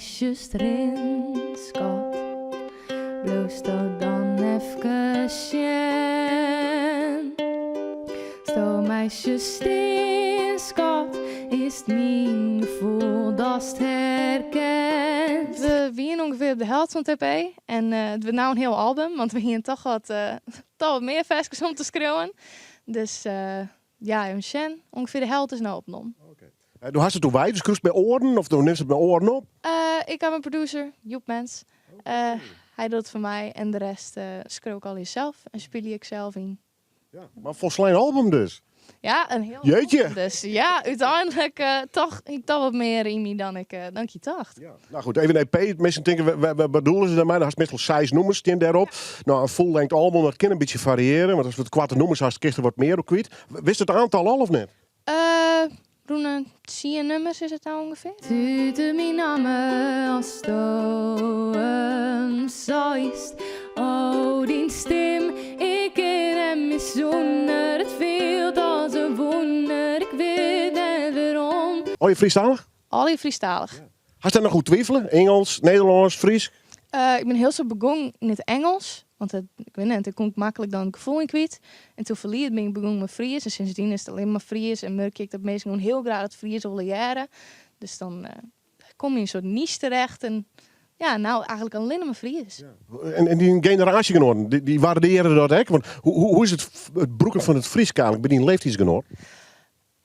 meisjes erin, schat. Bloos dan even sjen. Sto meisjes stil, schat. Is het mijn gevoel dat het herkent. We wieren ongeveer op de helft van het EP. En het wordt nou een heel album. Want we hier toch wat meer versjes om te schreeuwen. Dus ja, een sjen. Ongeveer de helft is nou opgenomen. Doe hast het toen wij, dus kruist bij oren of doe neemt het bij oren op? Ik heb een producer, Joep Mens. Hij doet het voor mij en de rest schreeuw ik al zelf en speel ik zelf in. Ja, maar volgens een album dus. Ja, een heel Jeetje. album. Dus ja, uiteindelijk toch wat meer in me dan ik dacht. Ja. Nou goed, even een EP. Mensen denken, wat bedoelen ze daarmee? Dan had je meestal 6 nummers staan daarop. Nou, een full-length album, dat kan een beetje variëren. Want als we het kwarte nummers had, krijg je er wat meer op kwijt. Wist het aantal al of net? Roene, 10 nummers is het nou ongeveer? Tuurte mijn namen als stoem zoist. Oh, die stem, ik ken hem niet zonder. Het veel als een wonder, ik weet net waarom. Oh, je Friestalig? Al je Friestalig. Ja. Had je daar nog goed twijfelen? Engels, Nederlands, Fries? Ik ben heel zo begonnen in het Engels. Want ik weet niet, het komt makkelijk dan het gevoel in kwijt. En toen ben ik begonnen met Fries. En sindsdien is het alleen maar Fries. En merk ik dat mensen gewoon heel graag het Fries willen leren. Dus dan kom je in een soort niche terecht. En ja, nou eigenlijk alleen maar Fries. Ja. En die generatiegenoten, die waarderen dat ook? Want hoe is het broeken van het Fries eigenlijk bij die leeftijdsgenoot?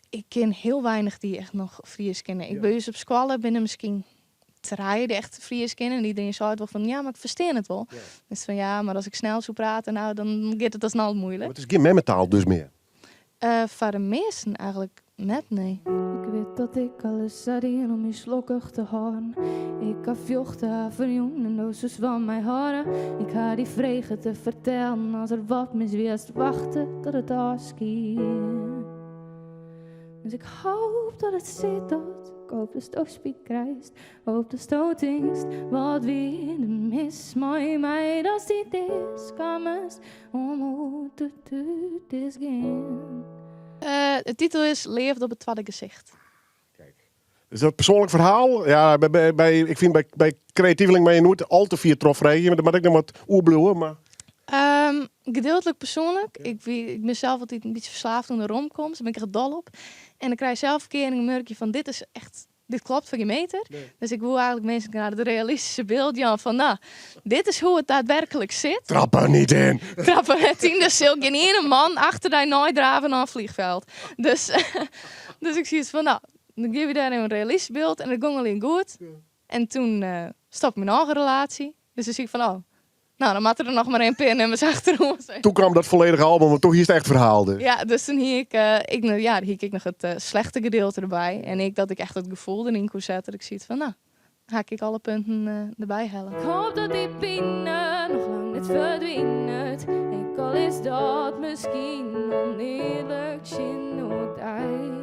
Ik ken heel weinig die echt nog Fries kennen. Ik ben dus op school binnen misschien 3 die echt Fries kennen. En iedereen zei wel van, ja, maar ik versta het wel. Ja. Dus van, ja, maar als ik snel zou praten, nou, dan gaat het al snel moeilijk. Maar het is geen memmetaal dus meer? Voor de meesten eigenlijk net, nee. Ik weet dat ik alles zou doen om je slokkig te houden. Ik ga vjochten voor jongen en doosjes van mijn haren. Ik ga die vregen te vertellen als er wat misweest. Wachten tot het afschiet. Dus ik hoop dat het zit dat. Ik hoop dat het spiek krijgt. Hoop dat het is wat wie in de mis. Mooi mij dat dit is. Kamers om hoe het is gaan. De titel is Leeft op het tweede gezicht. Kijk. Is dat een persoonlijk verhaal? Ja, ik vind bij creatieveling ben je nooit al te vier trof rijden. Maar ik nog wat oerbloeien, maar... Gedeeltelijk persoonlijk. Ik ben zelf altijd een beetje verslaafd toen de romcoms. Daar ben ik echt dol op. En dan krijg je zelf een keer een merkje van dit klopt voor je meter. Nee. Dus ik wil eigenlijk mensen naar het realistische beeld van nou, dit is hoe het daadwerkelijk zit. Trappen niet in. Trappen het in. Dus zul geen ene man achter die nooit draven naar een vliegveld. Dus ik zie het van nou, dan geef je daar een realistisch beeld en dat ging alleen goed. Ja. En toen stopte mijn eigen relatie. Dus dan zie ik van oh, nou, dan moet er nog maar 1 nummers achterom. Toen kwam dat volledige album, want toch hier is het echt verhaal dus. Ja, dus toen hier ik nog het slechte gedeelte erbij. En dat ik echt het gevoel erin kon zetten. Dat ik zie het van, nou, ga ik alle punten erbij halen. Ik hoop dat die pijn nog lang niet verdwijnt. Ik al is dat misschien oneerlijk, zin nooit uit.